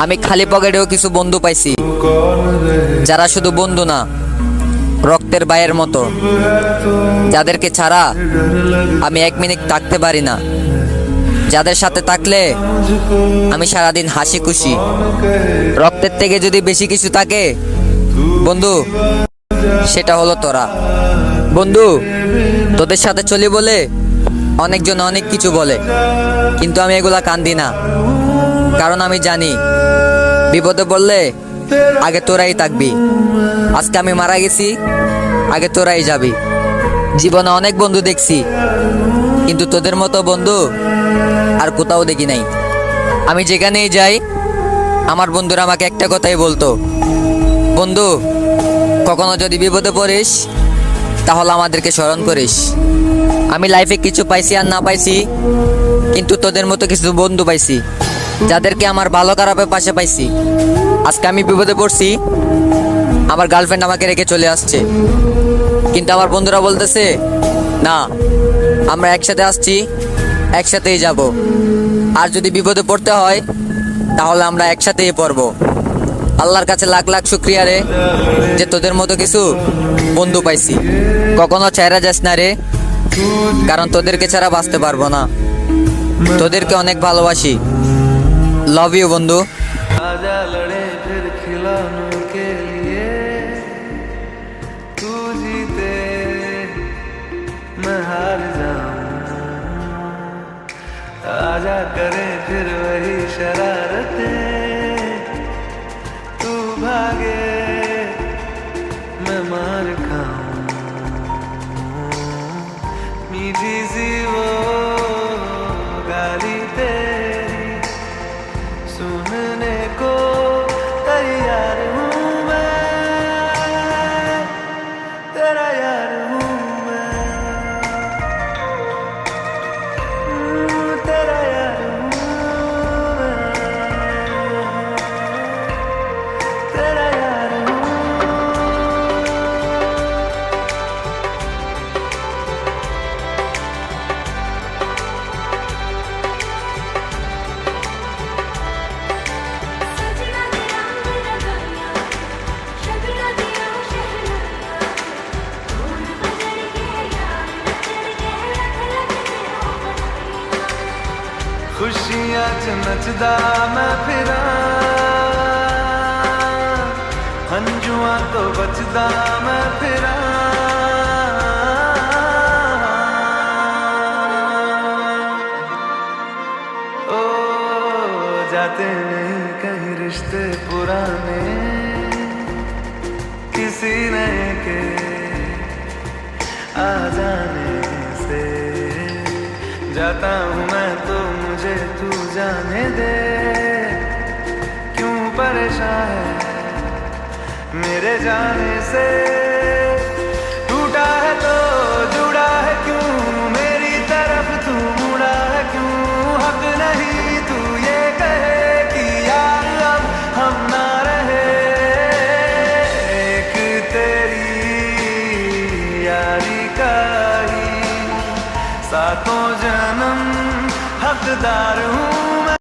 আমি খালি পকেটেও কিছু বন্ধু পাইছি, যারা শুধু বন্ধু না, রক্তের ভাইয়ের মতো, যাদেরকে ছাড়া আমি 1 মিনিট থাকতে পারি না, যাদের সাথে থাকলে আমি সারাদিন হাসি খুশি। রক্তের থেকে যদি বেশি কিছু থাকে বন্ধু, সেটা হলো তোরা। বন্ধু, তোদের সাথে চলি বলে অনেকজন অনেক কিছু বলে, কিন্তু আমি এগুলা কান্দি না, কারণ আমি জানি বিপদে পড়লে আগে তোরাই থাকবি। আজকে আমি মারা গেছি, আগে তোরাই যাবি। জীবনে অনেক বন্ধু দেখছি, কিন্তু তোদের মতো বন্ধু আর কোথাও দেখি নাই। আমি যেখানেই যাই আমার বন্ধুরা আমাকে একটা কথাই বলতো, বন্ধু কখনো যদি বিপদে পড়িস তাহলে আমাদেরকে স্মরণ করিস। আমি লাইফে কিছু পাইছি আর না পাইছি, কিন্তু তোদের মতো কিছু বন্ধু পাইছি, যাদেরকে আমার ভালো খারাপের পাশে পাইছি। আজকে আমি বিপদে পড়ছি, আমার গার্লফ্রেন্ড আমাকে রেখে চলে আসছে, কিন্তু আমার বন্ধুরা বলতেছে না, আমরা একসাথে আসছি, একসাথেই যাব, আর যদি বিপদে পড়তে হয় তাহলে আমরা একসাথেই পড়বো। আল্লাহর কাছে লাখ লাখ শুক্রিয়া রে, যে তোদের মতো কিছু বন্ধু পাইছি। কখনো ছেড়ে যাস না রে, কারণ তোদেরকে ছাড়া বাঁচতে পারবো না। তোদেরকে অনেক ভালোবাসি। লাভ ইউ বন্ধু। आजा लड़े फिर खिलौनों के लिए, तू जीते मैं हार जाऊं। आजा करें फिर वही शरारतें, तू भागे मैं मार खाऊं। मीठी सी वो गाली तेरी सुनने को तैयार हूँ मैं, तेरा यार हूँ मैं, तेरा यार हूँ मैं, तेरा यार हूँ। खुशियां च नचदा मैं फिरा, हंजुआ तो बचदा मैं फिरा। ओ जाते नहीं कहीं रिश्ते पुराने, किसी नए के आ जाने से जाता हूँ मैं तो मुझे तू जाने दे। क्यों परेशान है मेरे जाने से, टूटा है तो जुड़ा है क्यों, मेरी तरफ तू मुड़ा है क्यों। हक नहीं तू ये कहे कि यार अब हम ना रहे, एक तेरी यारी का ही सातों जन्म हकदार हूँ।